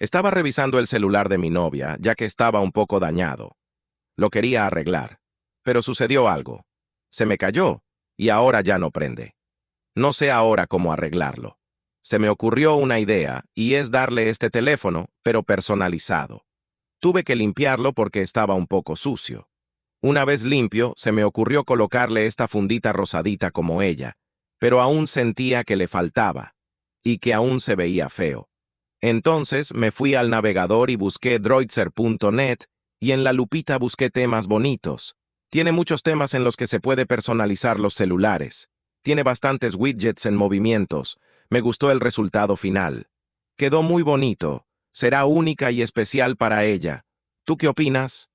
Estaba revisando el celular de mi novia, ya que estaba un poco dañado. Lo quería arreglar, pero sucedió algo. Se me cayó, y ahora ya no prende. No sé ahora cómo arreglarlo. Se me ocurrió una idea, y es darle este teléfono, pero personalizado. Tuve que limpiarlo porque estaba un poco sucio. Una vez limpio, se me ocurrió colocarle esta fundita rosadita como ella, pero aún sentía que le faltaba, y que aún se veía feo. Entonces me fui al navegador y busqué droidser.net, y en la lupita busqué temas bonitos. Tiene muchos temas en los que se puede personalizar los celulares. Tiene bastantes widgets en movimientos. Me gustó el resultado final. Quedó muy bonito. Será única y especial para ella. ¿Tú qué opinas?